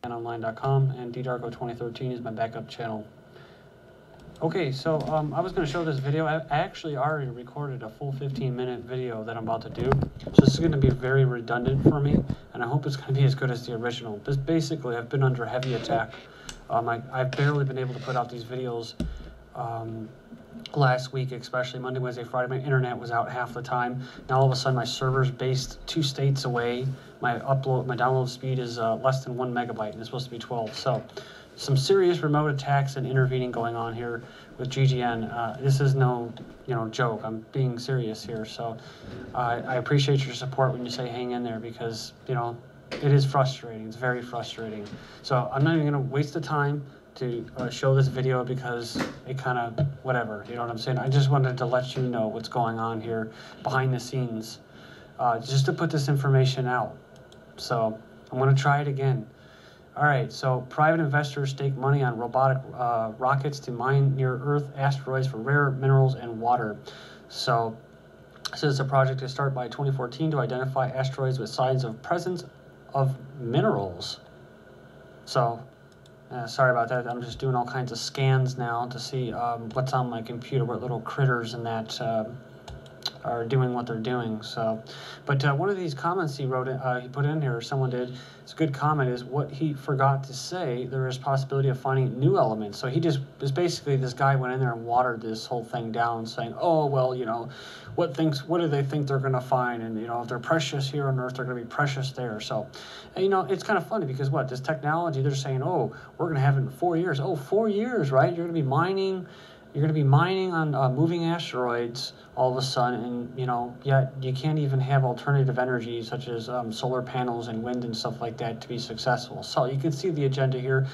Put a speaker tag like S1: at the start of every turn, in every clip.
S1: online.com, and ddarko2013 is my backup channel. Okay, so I was going to show this video. I actually already recorded a full 15-minute video that I'm about to do. So this is going to be very redundant for me, and I hope it's going to be as good as the original. This basically, I've been under heavy attack. I've barely been able to put out these videos last week, especially Monday, Wednesday, Friday. My internet was out half the time. Now all of a sudden my server's based 2 states away. My download speed is less than 1 megabyte, and it's supposed to be 12. So some serious remote attacks and intervening going on here with GGN. This is no, joke. I'm being serious here. So I appreciate your support when you say hang in there, because, it is frustrating. It's very frustrating. So I'm not even going to waste the time to show this video, because it kind of, whatever, you know what I'm saying? I just wanted to let you know what's going on here behind the scenes, just to put this information out. So I'm going to try it again. All right, so private investors stake money on robotic rockets to mine near-Earth asteroids for rare minerals and water. So this is a project to start by 2014 to identify asteroids with signs of presence of minerals. So sorry about that. I'm just doing all kinds of scans now to see what's on my computer, what little critters and that are doing what they're doing. So, but one of these comments he wrote, he put in here, or someone did, it's a good comment, is what he forgot to say. There is possibility of finding new elements. So he just is basically, this guy went in there and watered this whole thing down, saying, oh well, what do they think they're going to find? And if they're precious here on Earth, they're going to be precious there. So, and, it's kind of funny, because this technology, they're saying, oh, we're going to have it in 4 years. Oh, 4 years, right? You're going to be mining. You're going to be mining on moving asteroids all of a sudden, and yet you can't even have alternative energy such as solar panels and wind and stuff like that to be successful. So you can see the agenda here,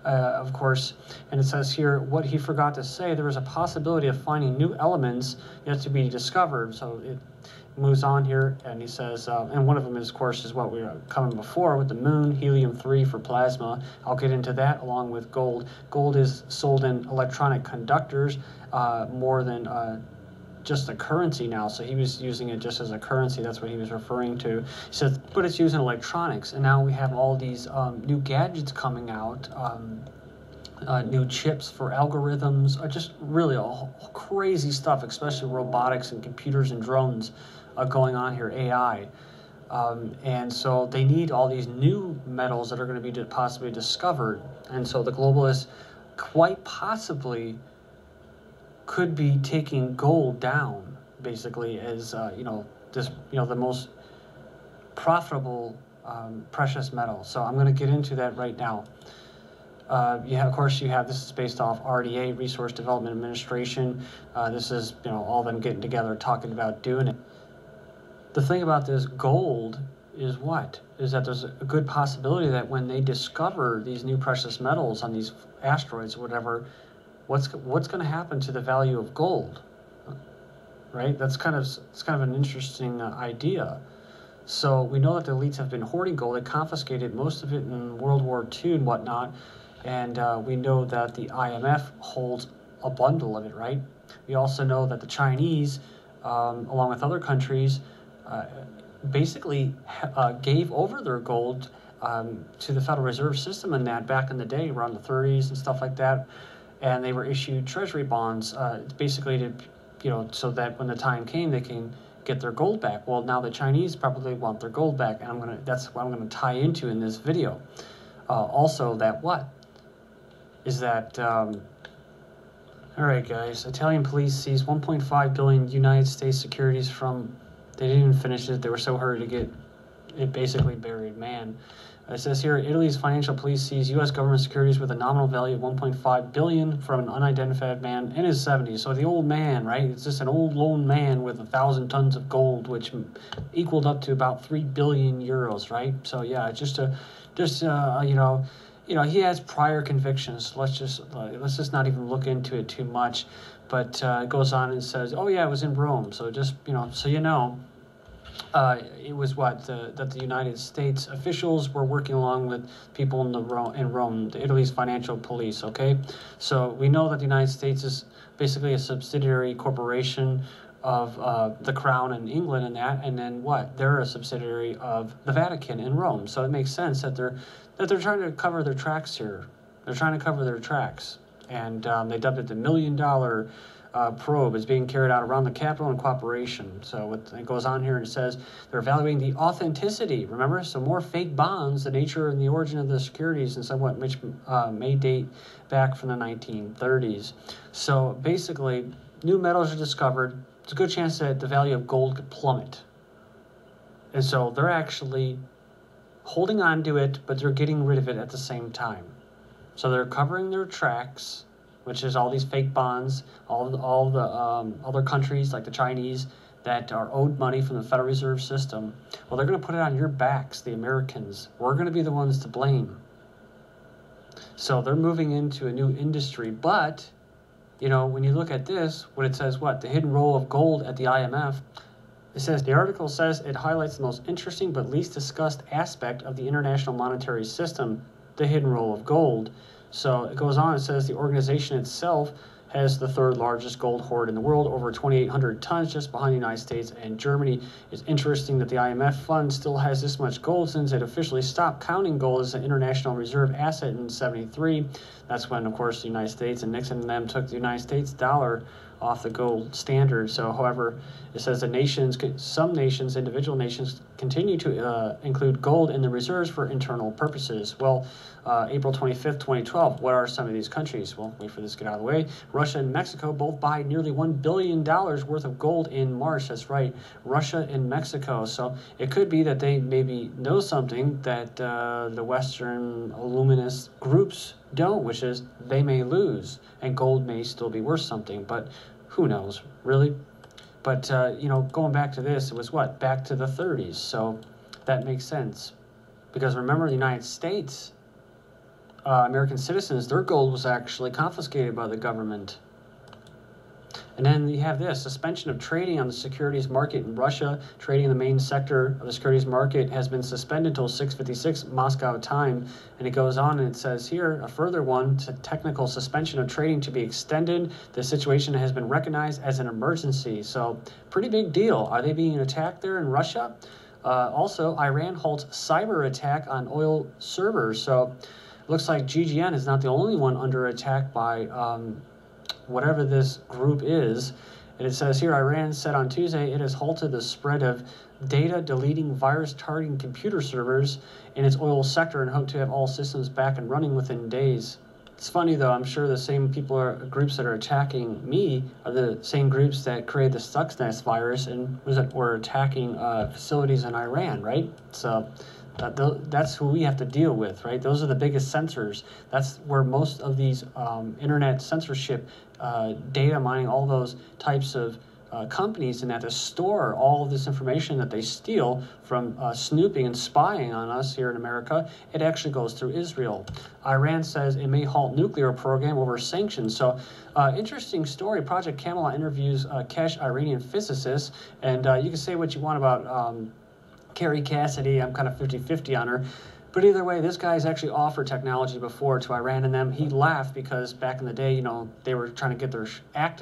S1: of course, and it says here what he forgot to say. There was a possibility of finding new elements yet to be discovered. So it moves on here, and he says, and one of them, of course, is what we were covering before with the moon, helium-3 for plasma. I'll get into that along with gold. Gold is sold in electronic conductors more than just a currency now. So he was using it just as a currency. That's what he was referring to. He says, but it's used in electronics, and now we have all these new gadgets coming out. New chips for algorithms, just really all crazy stuff, especially robotics and computers and drones going on here, AI. And so they need all these new metals that are going to be possibly discovered. And so the globalists quite possibly could be taking gold down, basically, as, the most profitable precious metal. So I'm going to get into that right now. This is based off RDA, Resource Development Administration. This is, all of them getting together, talking about doing it. The thing about this gold is that there's a good possibility that when they discover these new precious metals on these asteroids or whatever, what's going to happen to the value of gold, right? It's kind of an interesting idea. So we know that the elites have been hoarding gold. They confiscated most of it in World War II and whatnot. And we know that the IMF holds a bundle of it, right? We also know that the Chinese, along with other countries, basically gave over their gold to the Federal Reserve System and that back in the day, around the 30s and stuff like that. And they were issued treasury bonds, basically to, so that when the time came, they can get their gold back. Well, now the Chinese probably want their gold back, and that's what I'm going to tie into in this video. Also, all right, guys, Italian police seized 1.5 billion United States securities from, they didn't even finish it, they were so hurried to get it basically buried, man. It says here, Italy's financial police seized U.S. government securities with a nominal value of 1.5 billion from an unidentified man in his 70s. So the old man, right? It's just an old lone man with 1,000 tons of gold, which equaled up to about 3 billion euros, right? So yeah, he has prior convictions. Let's just not even look into it too much. But it goes on and says, oh yeah, it was in Rome. So just, it was that the United States officials were working along with people in Rome, Italy's financial police, okay? So we know that the United States is basically a subsidiary corporation of the Crown in England and that, and then they're a subsidiary of the Vatican in Rome. So it makes sense that that they're trying to cover their tracks here. They're trying to cover their tracks. And they dubbed it the $1 million probe is being carried out around the Capitol in cooperation. So it goes on here and it says they're evaluating the authenticity. Remember, so more fake bonds, the nature and the origin of the securities and somewhat which may date back from the 1930s. So basically, new metals are discovered. It's a good chance that the value of gold could plummet. And so they're actually holding on to it, but they're getting rid of it at the same time. So they're covering their tracks, which is all these fake bonds, all the other countries like the Chinese that are owed money from the Federal Reserve System. Well, they're going to put it on your backs, the Americans. We're going to be the ones to blame. So they're moving into a new industry. But, you know, when you look at this, what it says, what? The hidden role of gold at the IMF. It says, the article says it highlights the most interesting but least discussed aspect of the international monetary system, the hidden role of gold. So it goes on, it says the organization itself has the third largest gold hoard in the world, over 2,800 tons, just behind the United States and Germany. It's interesting that the IMF fund still has this much gold since it officially stopped counting gold as an international reserve asset in '73. That's when, of course, the United States and Nixon and them took the United States dollar off the gold standard. So, however, it says the nations, some nations, individual nations, continue to include gold in the reserves for internal purposes. Well, April 25th, 2012, what are some of these countries? Well, wait for this to get out of the way. Russia and Mexico both buy nearly $1 billion worth of gold in March. That's right, Russia and Mexico. So it could be that they maybe know something that the Western illuminist groups don't, which is they may lose and gold may still be worth something, but who knows, really? But, you know, going back to this, it was what? Back to the 30s, so that makes sense. Because remember, the United States, American citizens, their gold was actually confiscated by the government. And then you have this, suspension of trading on the securities market in Russia. Trading in the main sector of the securities market has been suspended until 6:56 Moscow time. And it goes on and it says here, a further one, to technical suspension of trading to be extended. The situation has been recognized as an emergency. So pretty big deal. Are they being attacked there in Russia? Also, Iran halts cyber attack on oil servers. So it looks like GGN is not the only one under attack by whatever this group is. And it says here, Iran said on Tuesday it has halted the spread of data deleting virus targeting computer servers in its oil sector and hope to have all systems back and running within days. It's funny though, I'm sure the same groups that are attacking me are the same groups that created the Stuxnet virus and were attacking facilities in Iran, right? So that's who we have to deal with, right? Those are the biggest censors. That's where most of these internet censorship, data mining, all those types of companies and that to store all of this information that they steal from snooping and spying on us here in America, it actually goes through Israel. Iran says it may halt nuclear program over sanctions. So interesting story. Project CAMELOT interviews KESHE Iranian physicists, and you can say what you want about Carrie Cassidy. I'm kind of 50-50 on her. But either way, this guy's actually offered technology before to Iran and them. He laughed because back in the day, you know, they were trying to get their shit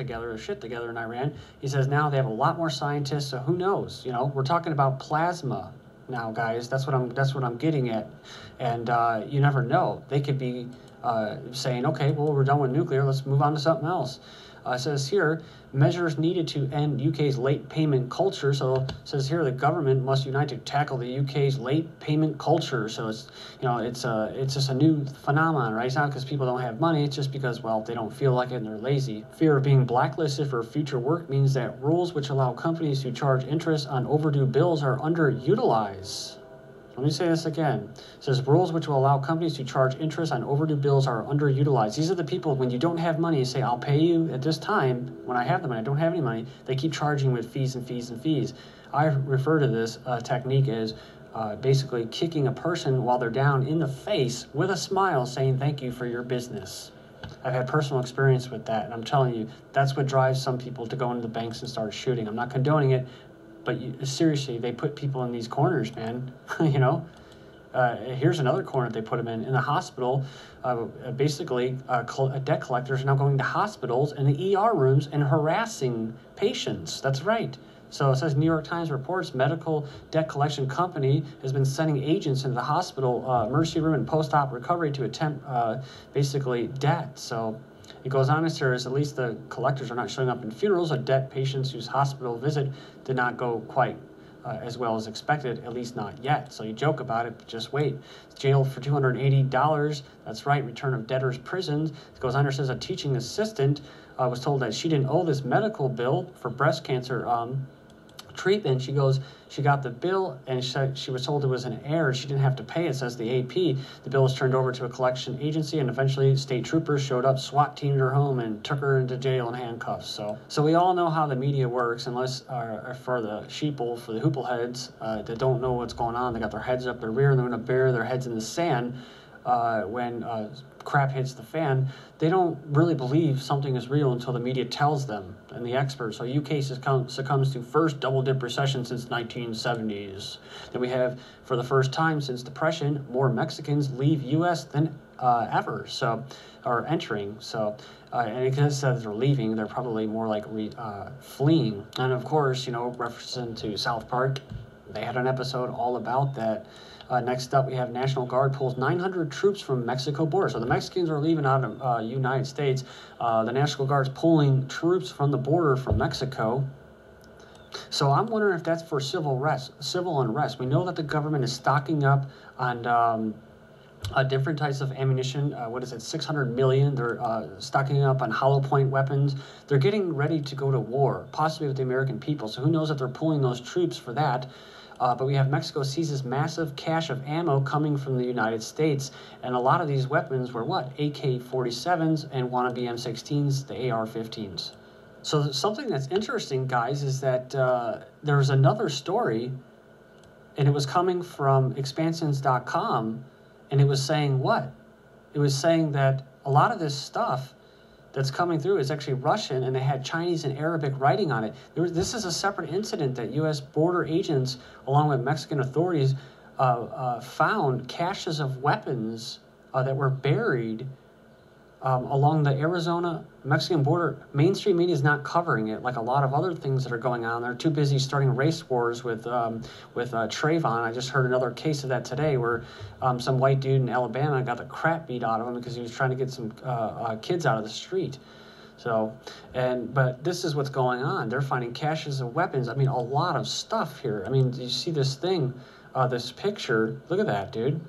S1: together in Iran. He says now they have a lot more scientists, so who knows? You know, we're talking about plasma now, guys. That's what I'm getting at. And you never know. They could be saying, okay, well, we're done with nuclear. Let's move on to something else. It says here, measures needed to end UK's late payment culture. So it says here the government must unite to tackle the UK's late payment culture. So it's, you know, it's just a new phenomenon, right? It's not because people don't have money. It's just because, well, they don't feel like it and they're lazy. Fear of being blacklisted for future work means that rules which allow companies to charge interest on overdue bills are underutilized. Let me say this again. It says rules which will allow companies to charge interest on overdue bills are underutilized. These are the people, when you don't have money, you say, I'll pay you at this time. When I have the money, I don't have any money. They keep charging with fees and fees and fees. I refer to this technique as basically kicking a person while they're down in the face with a smile saying, thank you for your business. I've had personal experience with that, and I'm telling you, that's what drives some people to go into the banks and start shooting. I'm not condoning it, but seriously, they put people in these corners, man. You know, here's another corner they put them in the hospital. Basically, debt collectors are now going to hospitals and the ER rooms and harassing patients. That's right. So it says New York Times reports medical debt collection company has been sending agents into the hospital emergency room and post-op recovery to attempt basically debt. So it goes on and says at least the collectors are not showing up in funerals of debt patients whose hospital visit did not go quite as well as expected, at least not yet. So you joke about it, but just wait. Jailed for $280. That's right, return of debtors prisons. It goes on and says a teaching assistant was told that she didn't owe this medical bill for breast cancer treatment. She goes, she got the bill and she was told it was an error. She didn't have to pay it, says the AP. The bill was turned over to a collection agency and eventually state troopers showed up, SWAT teamed her home and took her into jail in handcuffs. So we all know how the media works, unless for the sheeple, for the hoople heads that don't know what's going on. They got their heads up their rear and they're going to bury their heads in the sand when crap hits the fan. They don't really believe something is real until the media tells them and the experts. So UK succumbs to first double-dip recession since 1970s. Then we have, for the first time since Depression, more Mexicans leave U.S. than ever, or entering. And it says that they're leaving, they're probably more like fleeing. And of course, referencing to South Park, they had an episode all about that. Next up, we have National Guard pulls 900 troops from Mexico border. So the Mexicans are leaving out of United States. The National Guard's pulling troops from the border from Mexico. So I'm wondering if that's for civil unrest. We know that the government is stocking up on different types of ammunition. 600 million. They're stocking up on hollow point weapons. They're getting ready to go to war, possibly with the American people. So who knows if they're pulling those troops for that. But we have Mexico seizes massive cache of ammo coming from the United States. And a lot of these weapons were what? AK-47s and wannabe M16s, the AR-15s. So something that's interesting, guys, is that there's another story, and it was coming from expansions.com, and it was saying what? It was saying that a lot of this stuff that's coming through is actually Russian, and they had Chinese and Arabic writing on it. This is a separate incident that U.S. border agents, along with Mexican authorities, found caches of weapons that were buried along the Arizona-Mexican border. Mainstream media is not covering it like a lot of other things that are going on. They're too busy starting race wars with Trayvon. I just heard another case of that today where some white dude in Alabama got the crap beat out of him because he was trying to get some kids out of the street. But this is what's going on. They're finding caches of weapons. I mean, a lot of stuff here. I mean, you see this thing, this picture. Look at that, dude.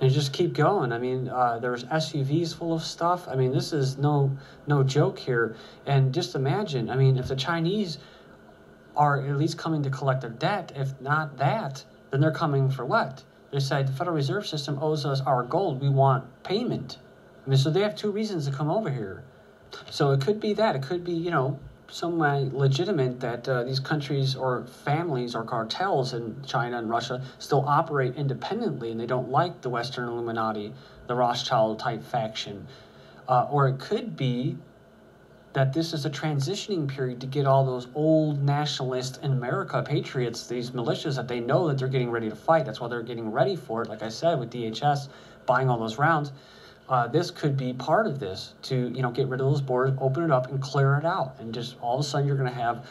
S1: And just keep going. I mean, there's SUVs full of stuff. I mean, this is no joke here. And just imagine, I mean, if the Chinese are at least coming to collect their debt, if not that, then they're coming for what? They said the Federal Reserve System owes us our gold. We want payment. I mean, so they have two reasons to come over here. So it could be that. It could be, some way legitimate that these countries or families or cartels in China and Russia still operate independently and they don't like the Western Illuminati, the Rothschild type faction. Or it could be that this is a transitioning period to get all those old nationalists in America, patriots, these militias that they know that they're getting ready to fight. That's why they're getting ready for it. Like I said, with DHS buying all those rounds. This could be part of this to, get rid of those borders, open it up, and clear it out. And just all of a sudden, you're going to have,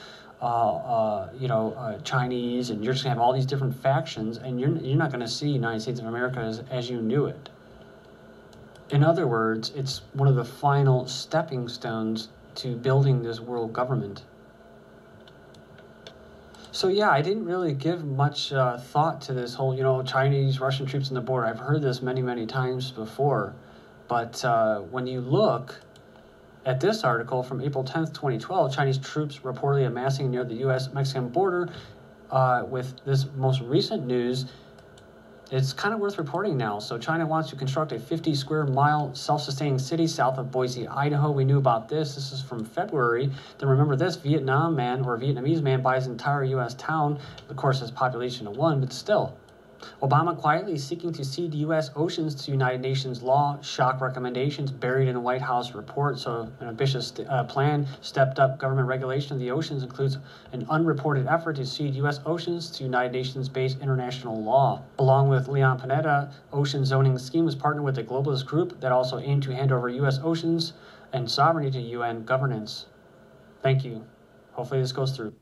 S1: Chinese, and you're just going to have all these different factions, and you're not going to see United States of America as you knew it. In other words, it's one of the final stepping stones to building this world government. So yeah, I didn't really give much thought to this whole, Chinese, Russian troops on the border. I've heard this many, many times before. But when you look at this article from April 10th, 2012, Chinese troops reportedly amassing near the U.S.-Mexican border, with this most recent news, it's kind of worth reporting now. So China wants to construct a 50-square-mile self-sustaining city south of Boise, Idaho. We knew about this. This is from February. Then remember this, Vietnamese man buys entire U.S. town. Of course, his population of 1, but still. Obama quietly seeking to cede U.S. oceans to United Nations law, shock recommendations buried in a White House report. So an ambitious plan, stepped up government regulation of the oceans includes an unreported effort to cede U.S. oceans to United Nations-based international law. Along with Leon Panetta, ocean zoning scheme was partnered with a globalist group that also aimed to hand over U.S. oceans and sovereignty to UN governance. Thank you. Hopefully this goes through.